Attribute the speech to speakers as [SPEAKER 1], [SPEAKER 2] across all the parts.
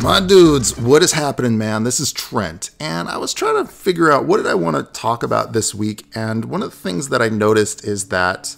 [SPEAKER 1] My dudes, what is happening, man? This is Trent, and I was trying to figure out what did I want to talk about this week, and one of the things that I noticed is that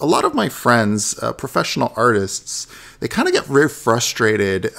[SPEAKER 1] a lot of my friends, professional artists, they kind of get very frustrated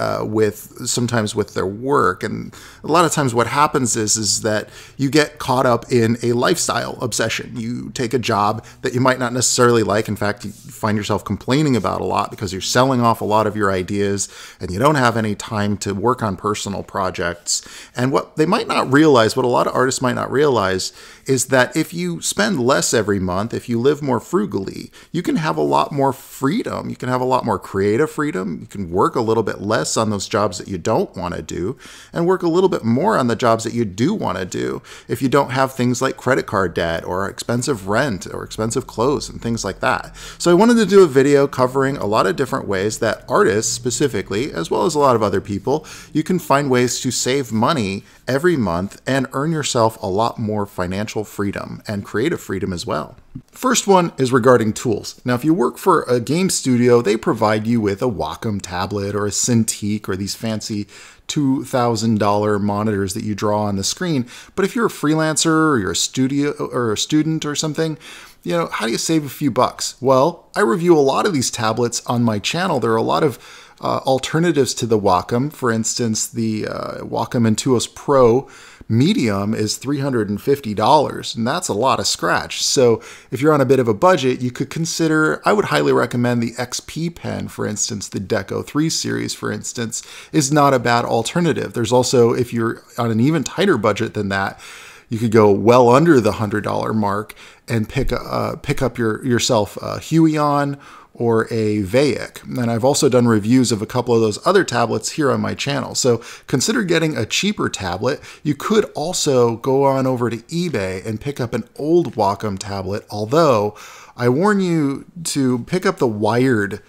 [SPEAKER 1] sometimes with their work, and a lot of times what happens is that you get caught up in a lifestyle obsession. You take a job that you might not necessarily like. In fact, you find yourself complaining about a lot because you're selling off a lot of your ideas and you don't have any time to work on personal projects. And what they might not realize, what a lot of artists might not realize, is that if you spend less every month, if you live more frugally, you can have a lot more freedom. You can have a lot more creative freedom. You can work a little bit less on those jobs that you don't want to do and work a little bit more on the jobs that you do want to do if you don't have things like credit card debt or expensive rent or expensive clothes and things like that. So I wanted to do a video covering a lot of different ways that artists specifically, as well as a lot of other people, you can find ways to save money every month and earn yourself a lot more financial freedom and creative freedom as well. First one is regarding tools. Now, if you work for a game studio, they provide you with a Wacom tablet or a Cintiq or these fancy $2,000 monitors that you draw on the screen. But if you're a freelancer or you're a studio or a student or something, you know, how do you save a few bucks? Well, I review a lot of these tablets on my channel. There are a lot of alternatives to the Wacom. For instance, the Wacom Intuos Pro Medium is $350, and that's a lot of scratch. So if you're on a bit of a budget, you could consider, I would highly recommend the XP pen, for instance, the Deco 3 series, for instance, is not a bad alternative. There's also, if you're on an even tighter budget than that, you could go well under the $100 mark and pick up yourself a Huion or a Vaic. And I've also done reviews of a couple of those other tablets here on my channel. So consider getting a cheaper tablet. You could also go on over to eBay and pick up an old Wacom tablet, although I warn you to pick up the wired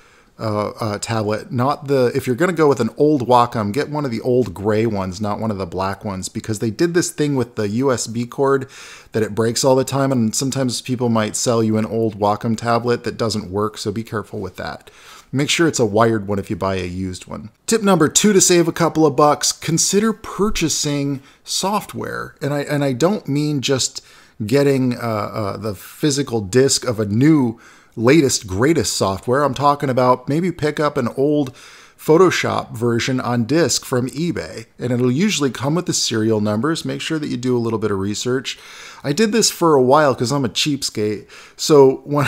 [SPEAKER 1] tablet, if you're going to go with an old Wacom, get one of the old gray ones, not one of the black ones, because they did this thing with the USB cord that it breaks all the time, and sometimes people might sell you an old Wacom tablet that doesn't work, so be careful with that. Make sure it's a wired one if you buy a used one. Tip number 2 to save a couple of bucks, consider purchasing software. And I don't mean just getting the physical disc of a new latest, greatest software. I'm talking about maybe pick up an old Photoshop version on disc from eBay, and it'll usually come with the serial numbers. Make sure that you do a little bit of research. I did this for a while because I'm a cheapskate. So when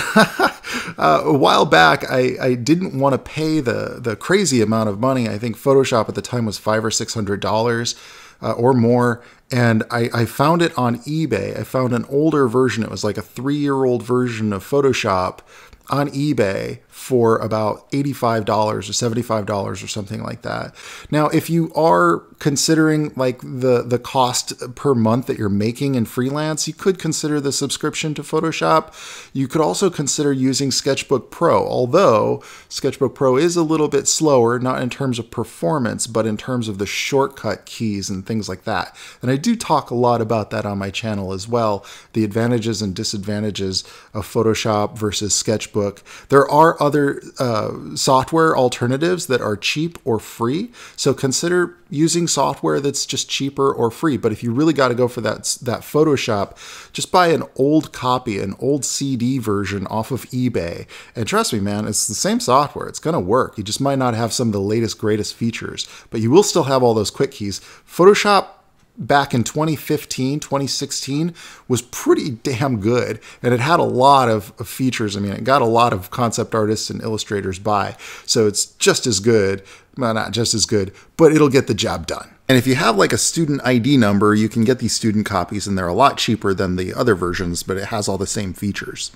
[SPEAKER 1] a while back, I didn't want to pay the crazy amount of money. I think Photoshop at the time was $500 or $600 or more. And I found it on eBay. I found an older version. It was like a 3-year-old version of Photoshop on eBay for about $85 or $75 or something like that. Now, if you are considering like the cost per month that you're making in freelance, you could consider the subscription to Photoshop. You could also consider using Sketchbook Pro, although Sketchbook Pro is a little bit slower, not in terms of performance, but in terms of the shortcut keys and things like that. And I do talk a lot about that on my channel as well, the advantages and disadvantages of Photoshop versus Sketchbook. There are other software alternatives that are cheap or free, so consider using software that's just cheaper or free. But if you really got to go for that Photoshop, just buy an old copy, an old CD version off of eBay. And trust me, man, it's the same software. It's going to work. You just might not have some of the latest, greatest features, but you will still have all those quick keys. Photoshop back in 2015, 2016 was pretty damn good, and it had a lot of features. I mean, it got a lot of concept artists and illustrators by, so it's just as good. Well, not just as good, but it'll get the job done. And if you have like a student ID number, you can get these student copies, and they're a lot cheaper than the other versions, but it has all the same features.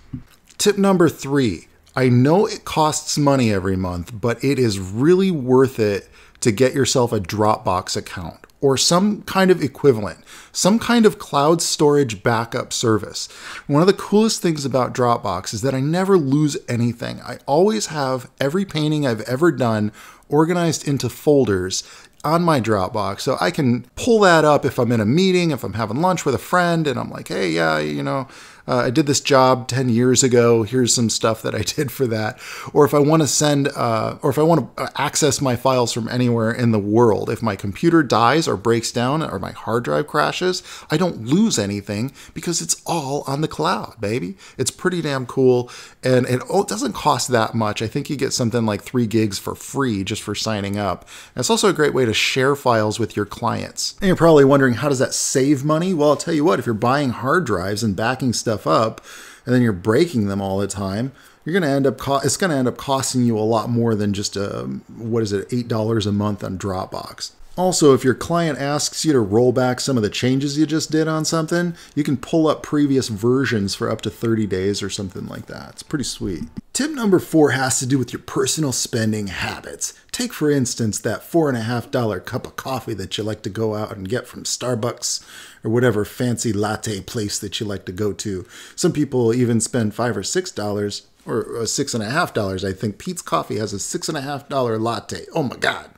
[SPEAKER 1] Tip number 3. I know it costs money every month, but it is really worth it to get yourself a Dropbox account or some kind of equivalent, some kind of cloud storage backup service. One of the coolest things about Dropbox is that I never lose anything. I always have every painting I've ever done organized into folders on my Dropbox. So I can pull that up if I'm in a meeting, if I'm having lunch with a friend and I'm like, hey, yeah, you know, I did this job 10 years ago. Here's some stuff that I did for that. Or if I want to send, or if I want to access my files from anywhere in the world, if my computer dies or breaks down or my hard drive crashes, I don't lose anything because it's all on the cloud, baby. It's pretty damn cool. And it doesn't cost that much. I think you get something like 3 gigs for free just for signing up. And it's also a great way to share files with your clients. And you're probably wondering, how does that save money? Well, I'll tell you what, if you're buying hard drives and backing stuff up and then you're breaking them all the time, you're going to end up it's going to end up costing you a lot more than just what is it, $8 a month on Dropbox. Also, if your client asks you to roll back some of the changes you just did on something, you can pull up previous versions for up to 30 days or something like that. It's pretty sweet. Tip number 4 has to do with your personal spending habits. Take, for instance, that $4.50 cup of coffee that you like to go out and get from Starbucks or whatever fancy latte place that you like to go to. Some people even spend $5 or $6 or $6.50. I think Pete's Coffee has a $6.50 latte. Oh my God.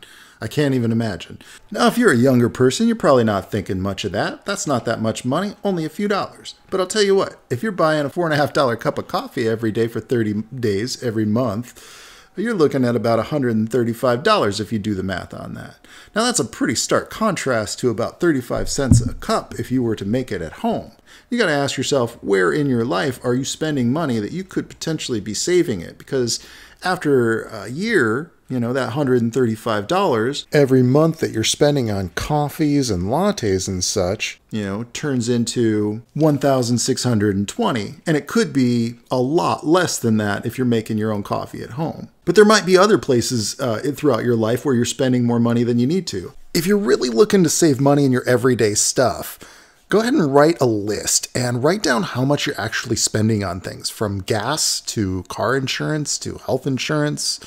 [SPEAKER 1] I can't even imagine. Now, if you're a younger person, you're probably not thinking much of that. That's not that much money, only a few dollars. But I'll tell you what, if you're buying a $4.50 cup of coffee every day for 30 days, every month, you're looking at about $135 if you do the math on that. Now, that's a pretty stark contrast to about 35 cents a cup if you were to make it at home. You got to ask yourself, where in your life are you spending money that you could potentially be saving it? Because after a year, you know, that $135 every month that you're spending on coffees and lattes and such, you know, turns into $1,620. And it could be a lot less than that if you're making your own coffee at home. But there might be other places throughout your life where you're spending more money than you need to. If you're really looking to save money in your everyday stuff, go ahead and write a list and write down how much you're actually spending on things, from gas to car insurance to health insurance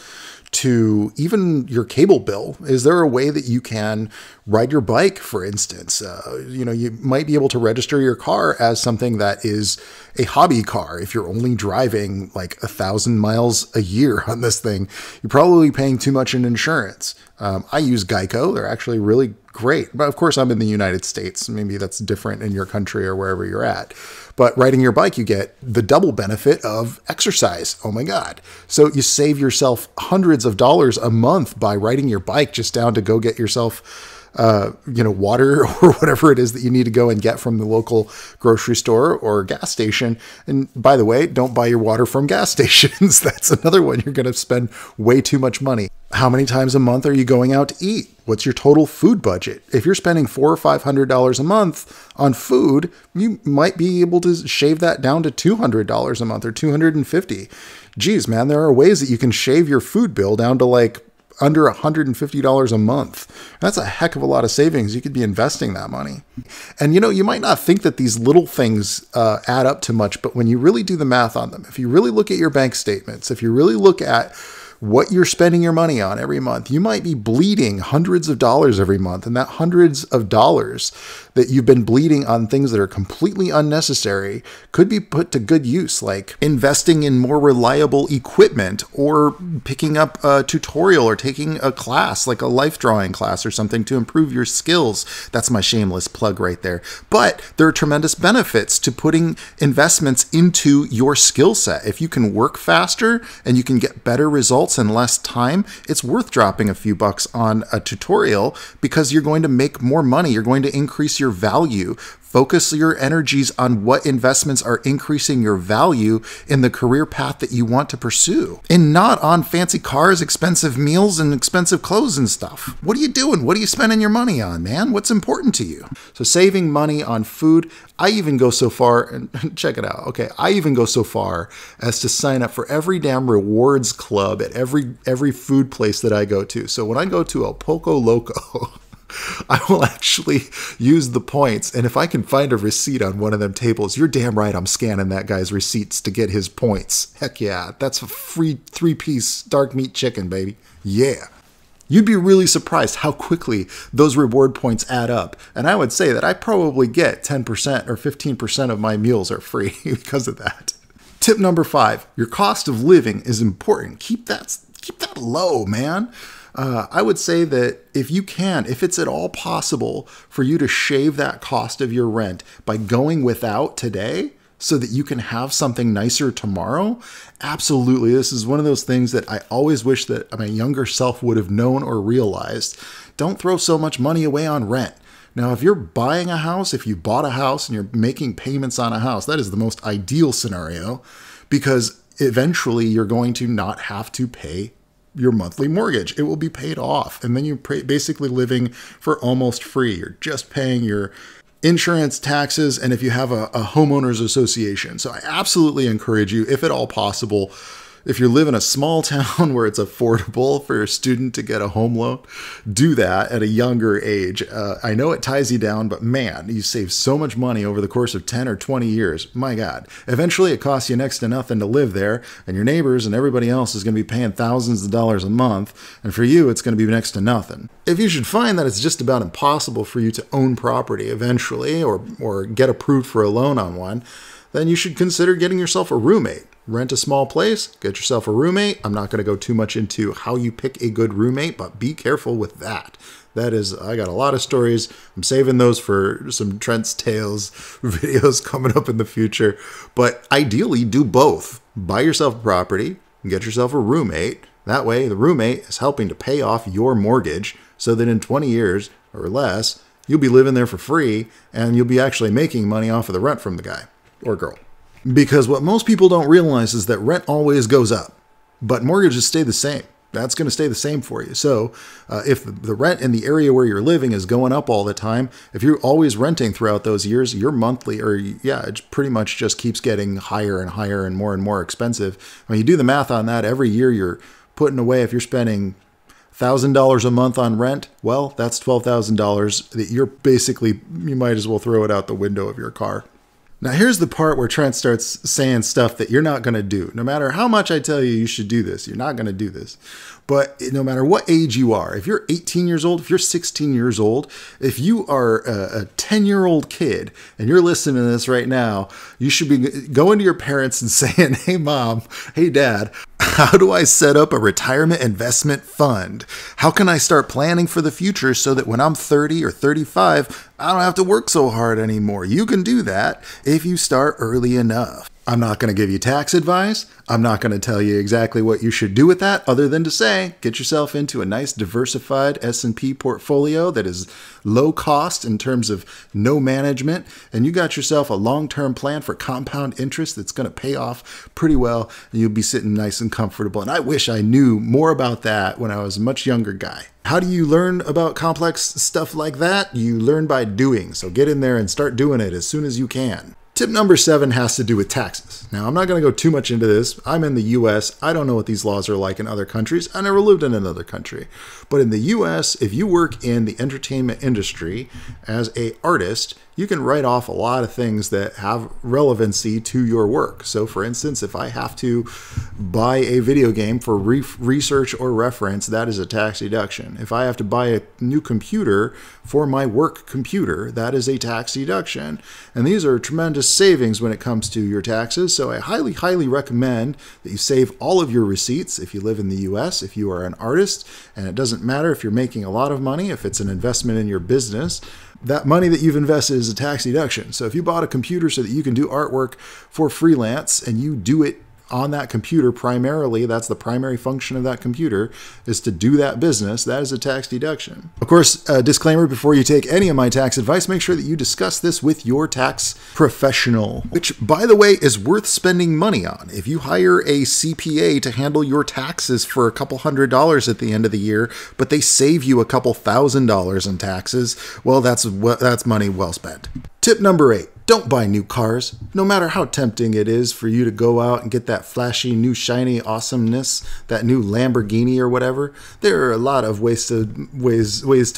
[SPEAKER 1] to even your cable bill. Is there a way that you can ride your bike, for instance? You know, you might be able to register your car as something that is a hobby car. If you're only driving like 1,000 miles a year on this thing, you're probably paying too much in insurance. I use Geico. They're actually really great. But of course, I'm in the United States. Maybe that's different in your country or wherever you're at. But riding your bike, you get the double benefit of exercise. Oh my God. So you save yourself hundreds of dollars a month by riding your bike just down to go get yourself you know, water or whatever it is that you need to go and get from the local grocery store or gas station. And by the way, don't buy your water from gas stations. That's another one you're going to spend way too much money. How many times a month are you going out to eat? What's your total food budget? If you're spending $400 or $500 a month on food, you might be able to shave that down to $200 a month or $250. Geez, man, there are ways that you can shave your food bill down to like under $150 a month. That's a heck of a lot of savings. You could be investing that money. And you know, you might not think that these little things add up to much, but when you really do the math on them, if you really look at your bank statements, if you really look at what you're spending your money on every month, you might be bleeding hundreds of dollars every month. And that hundreds of dollars that you've been bleeding on things that are completely unnecessary could be put to good use, like investing in more reliable equipment or picking up a tutorial or taking a class, like a life drawing class or something to improve your skills. That's my shameless plug right there. But there are tremendous benefits to putting investments into your skill set. If you can work faster and you can get better results in less time, it's worth dropping a few bucks on a tutorial because you're going to make more money. You're going to increase your value. Focus your energies on what investments are increasing your value in the career path that you want to pursue, and not on fancy cars, expensive meals, and expensive clothes and stuff. What are you doing? What are you spending your money on, man? What's important to you? So saving money on food, I even go so far, and check it out, okay, I even go so far as to sign up for every damn rewards club at every food place that I go to. So when I go to El Poco Loco, I will actually use the points. And if I can find a receipt on one of them tables, you're damn right I'm scanning that guy's receipts to get his points. Heck yeah, that's a free 3-piece dark meat chicken, baby. Yeah. You'd be really surprised how quickly those reward points add up. And I would say that I probably get 10% or 15% of my meals are free because of that. Tip number 5, your cost of living is important. Keep that low, man. I would say that if you can, if it's at all possible for you to shave that cost of your rent by going without today, so that you can have something nicer tomorrow? Absolutely. This is one of those things that I always wish that my younger self would have known or realized. Don't throw so much money away on rent. Now, if you're buying a house, if you bought a house and you're making payments on a house, that is the most ideal scenario, because eventually you're going to not have to pay your monthly mortgage. It will be paid off. And then you're basically living for almost free. You're just paying your insurance, taxes, and if you have a homeowners association. So I absolutely encourage you, if at all possible, if you live in a small town where it's affordable for a student to get a home loan, do that at a younger age. I know it ties you down, but man, you save so much money over the course of 10 or 20 years. My God. Eventually, it costs you next to nothing to live there, and your neighbors and everybody else is going to be paying thousands of dollars a month, and for you, it's going to be next to nothing. If you should find that it's just about impossible for you to own property eventually, or get approved for a loan on one, then you should consider getting yourself a roommate. Rent a small place, get yourself a roommate. I'm not going to go too much into how you pick a good roommate, but be careful with that. I got a lot of stories. I'm saving those for some Trent's Tales videos coming up in the future. But ideally, do both. Buy yourself a property and get yourself a roommate. That way, the roommate is helping to pay off your mortgage so that in 20 years or less, you'll be living there for free and you'll be actually making money off of the rent from the guy or girl. Because what most people don't realize is that rent always goes up, but mortgages stay the same. That's going to stay the same for you. So if the rent in the area where you're living is going up all the time, if you're always renting throughout those years, your monthly, it pretty much just keeps getting higher and higher and more expensive. When you do the math on that, every year you're putting away, if you're spending $1,000 a month on rent, well, that's $12,000 that you might as well throw it out the window of your car. Now, here's the part where Trent starts saying stuff that you're not going to do. No matter how much I tell you should do this, you're not going to do this. But no matter what age you are, if you're 18 years old, if you're 16 years old, if you are a 10-year-old kid and you're listening to this right now, you should be going to your parents and saying, hey, Mom, hey, Dad, how do I set up a retirement investment fund? How can I start planning for the future so that when I'm 30 or 35, I don't have to work so hard anymore? You can do that if you start early enough. I'm not going to give you tax advice. I'm not going to tell you exactly what you should do with that, other than to say, get yourself into a nice diversified S&P portfolio that is low cost in terms of no management, and you got yourself a long-term plan for compound interest that's going to pay off pretty well, and you'll be sitting nice and comfortable. And I wish I knew more about that when I was a much younger guy. How do you learn about complex stuff like that? You learn by doing, so get in there and start doing it as soon as you can. Tip number 7 has to do with taxes. Now, I'm not going to go too much into this. I'm in the US. I don't know what these laws are like in other countries. I never lived in another country. But in the US, if you work in the entertainment industry as an artist, you can write off a lot of things that have relevancy to your work. So for instance, if I have to buy a video game for research or reference, that is a tax deduction. If I have to buy a new computer for my work computer, that is a tax deduction. And these are tremendous savings when it comes to your taxes. So I highly, highly recommend that you save all of your receipts if you live in the US, if you are an artist, and it doesn't matter if you're making a lot of money, if it's an investment in your business. That money that you've invested is a tax deduction. So if you bought a computer so that you can do artwork for freelance and you do it on that computer primarily, that's the primary function of that computer, is to do that business, that is a tax deduction. Of course, a disclaimer before you take any of my tax advice, make sure that you discuss this with your tax professional, which, by the way, is worth spending money on. If you hire a CPA to handle your taxes for a couple $100 at the end of the year, but they save you a couple $1,000 in taxes, well, that's money well spent. Tip number 8. Don't buy new cars. No matter how tempting it is for you to go out and get that flashy, new, shiny awesomeness, that new Lamborghini or whatever, there are a lot of ways to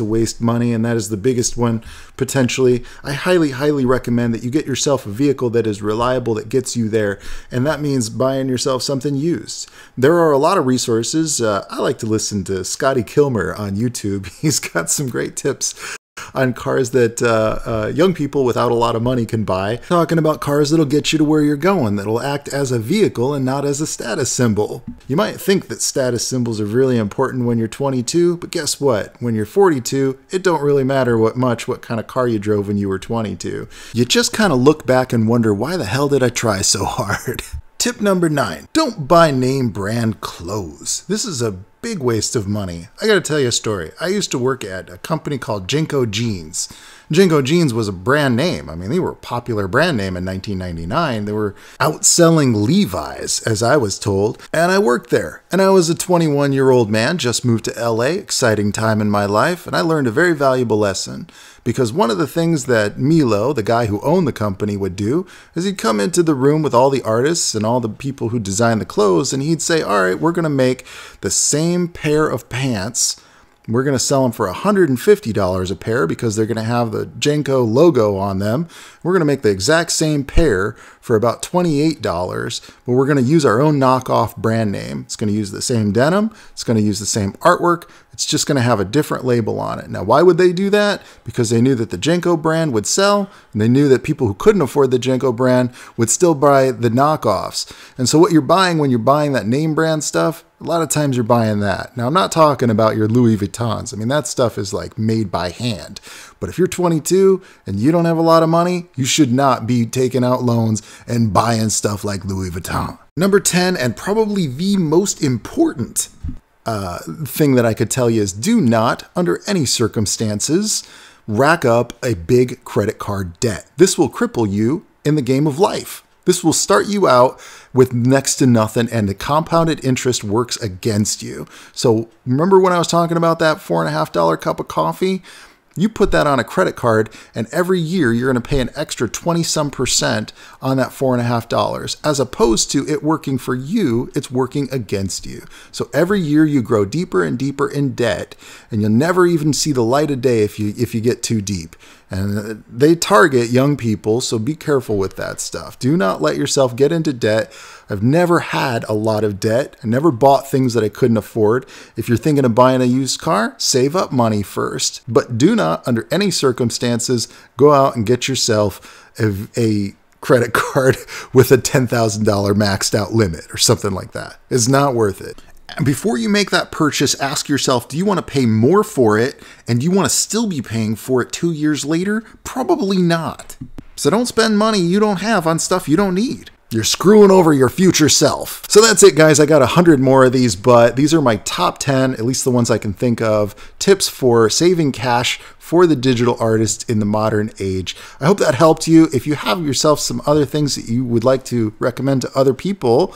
[SPEAKER 1] waste money, and that is the biggest one, potentially. I highly, highly recommend that you get yourself a vehicle that is reliable, that gets you there, and that means buying yourself something used. There are a lot of resources. I like to listen to Scotty Kilmer on YouTube. He's got some great tips on cars that young people without a lot of money can buy. Talking about cars that'll get you to where you're going, that'll act as a vehicle and not as a status symbol. You might think that status symbols are really important when you're 22, but guess what? When you're 42, it don't really matter what kind of car you drove when you were 22. You just kind of look back and wonder, why the hell did I try so hard? Tip number 9, don't buy name brand clothes. This is a big waste of money. I gotta tell you a story. I used to work at a company called Jinko Jeans. Jinko Jeans was a brand name. I mean, they were a popular brand name in 1999. They were outselling Levi's, as I was told. And I worked there. And I was a 21-year-old man, just moved to LA, exciting time in my life. And I learned a very valuable lesson. Because one of the things that Milo, the guy who owned the company, would do is he'd come into the room with all the artists and all the people who designed the clothes, and he'd say, all right, we're going to make the same pair of pants. We're going to sell them for $150 a pair because they're going to have the Jenko logo on them. We're going to make the exact same pair for about $28, but we're going to use our own knockoff brand name. It's going to use the same denim. It's going to use the same artwork. It's just going to have a different label on it. Now, why would they do that? Because they knew that the Jenko brand would sell, and they knew that people who couldn't afford the Jenko brand would still buy the knockoffs. And so what you're buying when you're buying that name brand stuff, a lot of times you're buying that. Now, I'm not talking about your Louis Vuittons. I mean, that stuff is like made by hand. But if you're 22 and you don't have a lot of money, you should not be taking out loans and buying stuff like Louis Vuitton. Number 10, and probably the most important thing that I could tell you is, do not, under any circumstances, rack up a big credit card debt. This will cripple you in the game of life. This will start you out with next to nothing, and the compounded interest works against you. So remember when I was talking about that $4.50 cup of coffee? You put that on a credit card, and every year you're going to pay an extra 20-some% on that $4.50. As opposed to it working for you, it's working against you. So every year you grow deeper and deeper in debt, and you'll never even see the light of day if you get too deep. And they target young people, so be careful with that stuff. Do not let yourself get into debt. I've never had a lot of debt. I never bought things that I couldn't afford. If you're thinking of buying a used car, save up money first. But do not, under any circumstances, go out and get yourself a credit card with a $10,000 maxed out limit or something like that. It's not worth it. And before you make that purchase, ask yourself, do you want to pay more for it? And do you want to still be paying for it 2 years later? Probably not. So don't spend money you don't have on stuff you don't need. You're screwing over your future self. So that's it, guys. I got 100 more of these, but these are my top 10, at least the ones I can think of, tips for saving cash for the digital artist in the modern age. I hope that helped you. If you have yourself some other things that you would like to recommend to other people,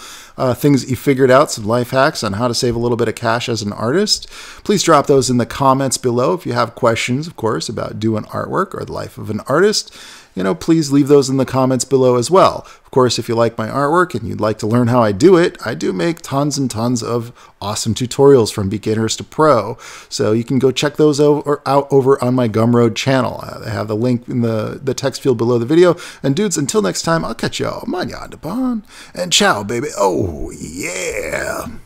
[SPEAKER 1] things that you figured out, some life hacks on how to save a little bit of cash as an artist, please drop those in the comments below. If you have questions, of course, about doing artwork or the life of an artist, please leave those in the comments below as well. Of course, if you like my artwork and you'd like to learn how I do it, I do make tons and tons of awesome tutorials from beginners to pro. So you can go check those out over on my Gumroad channel. I have the link in the text field below the video. And dudes, until next time, I'll catch y'all. Manyan de bon. And ciao, baby. Oh, yeah.